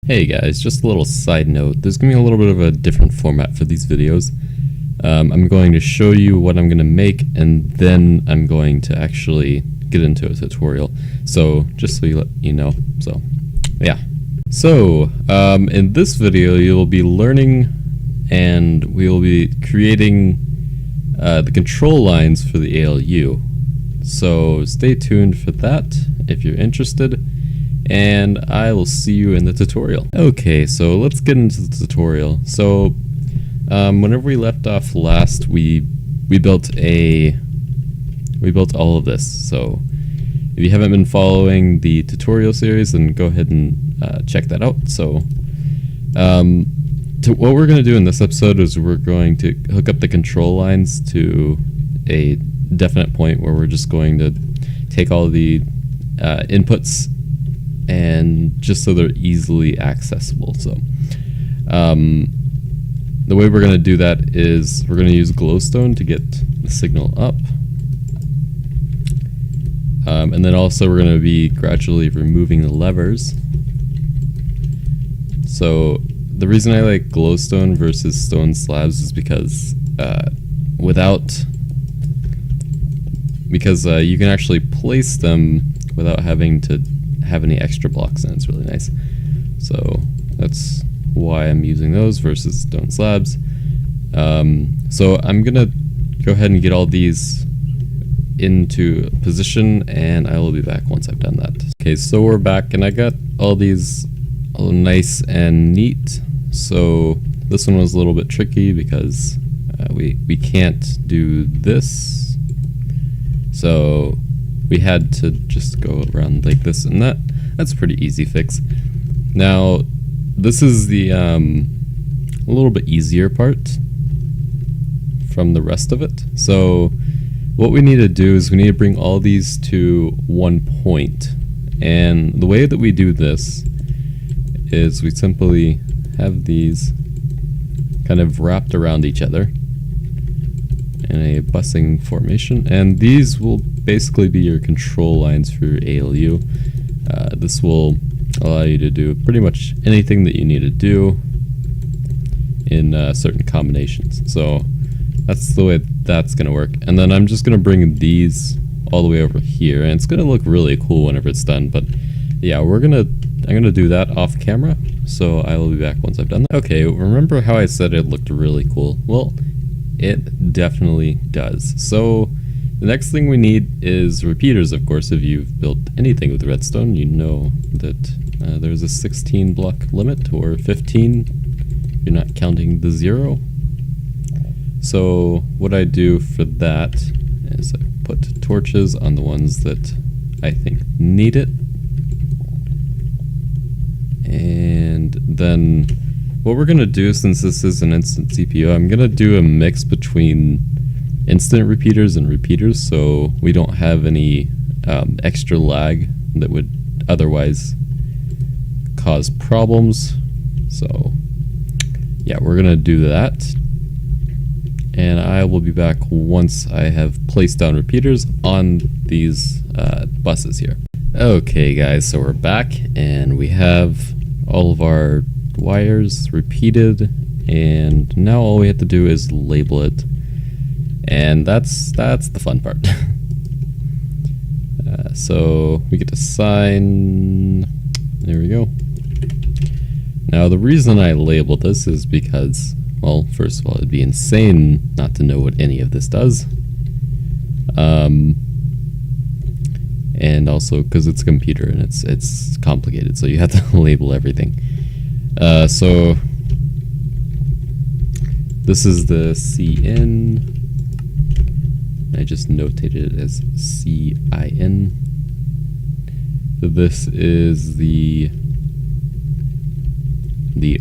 Hey guys, just a little side note, there's going to be a little bit of a different format for these videos. I'm going to show you what I'm going to make, and then I'm going to actually get into a tutorial. So, just so you know, so, yeah. So, in this video you'll be learning, and we will be creating the control lines for the ALU. So, stay tuned for that if you're interested. And I will see you in the tutorial. Okay, so let's get into the tutorial. So, whenever we left off last, we built all of this. So, if you haven't been following the tutorial series, then go ahead and check that out. So, what we're going to do in this episode is we're going to hook up the control lines to a definite point where we're just going to take all the inputs, and just so they're easily accessible. So the way we're going to do that is we're going to use glowstone to get the signal up, and then also we're going to be gradually removing the levers. So the reason I like glowstone versus stone slabs is because you can actually place them without having to have any extra blocks, and it's really nice. So that's why I'm using those versus stone slabs. So I'm gonna go ahead and get all these into position, and I will be back once I've done that. Okay, so we're back, and I got all these all nice and neat. So this one was a little bit tricky because we can't do this. So we had to just go around like this, and that's a pretty easy fix. Now, this is the a little bit easier part from the rest of it. So what we need to do is we need to bring all these to one point. And the way that we do this is we simply have these kind of wrapped around each other in a busing formation, and these will basically be your control lines for your ALU. This will allow you to do pretty much anything that you need to do in certain combinations. So that's the way that's going to work. And then I'm just going to bring these all the way over here, and it's going to look really cool whenever it's done. But yeah, I'm going to do that off camera, so I will be back once I've done that. Okay, remember how I said it looked really cool? Well, it definitely does. So the next thing we need is repeaters. Of course, if you've built anything with redstone, you know that there's a 16 block limit, or 15. You're not counting the 0. So what I do for that is I put torches on the ones that I think need it. And then what we're going to do, since this is an instant CPU, I'm going to do a mix between instant repeaters and repeaters, so we don't have any extra lag that would otherwise cause problems. So yeah, we're going to do that. And I will be back once I have placed down repeaters on these buses here. Okay guys, so we're back, and we have all of our wires repeated, and now all we have to do is label it, and that's the fun part. So we get to sign. There we go. Now the reason I labeled this is because, well, first of all, it'd be insane not to know what any of this does, and also because it's a computer and it's complicated, so you have to label everything. So this is the CN. I just notated it as CIN. This is the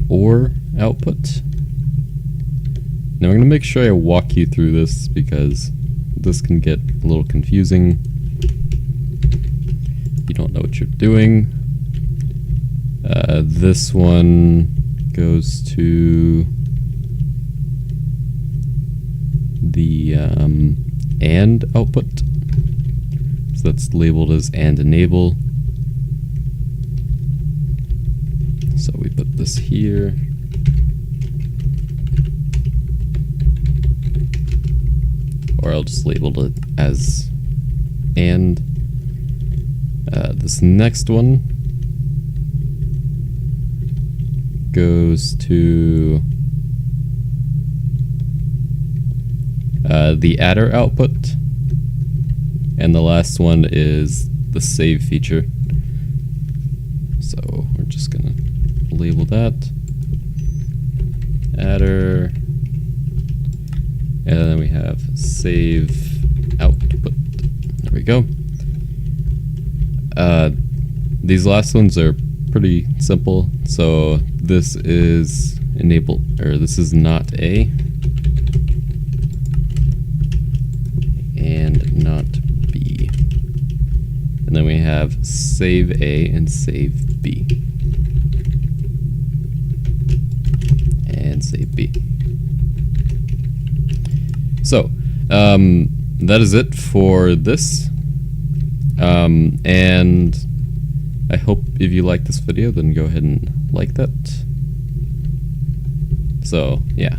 OR output. Now I'm going to make sure I walk you through this because this can get a little confusing if you don't know what you're doing. This one goes to the AND output, so that's labeled as AND enable. So we put this here. Or I'll just label it as and. This next one goes to the adder output, and the last one is the save feature. So we're just gonna label that adder, and then we have save output. There we go. These last ones are pretty simple. So this is enable, or this is not A and not B. And then we have save A and save B. And save B. So that is it for this. And I hope if you like this video, then go ahead and like that. So, yeah.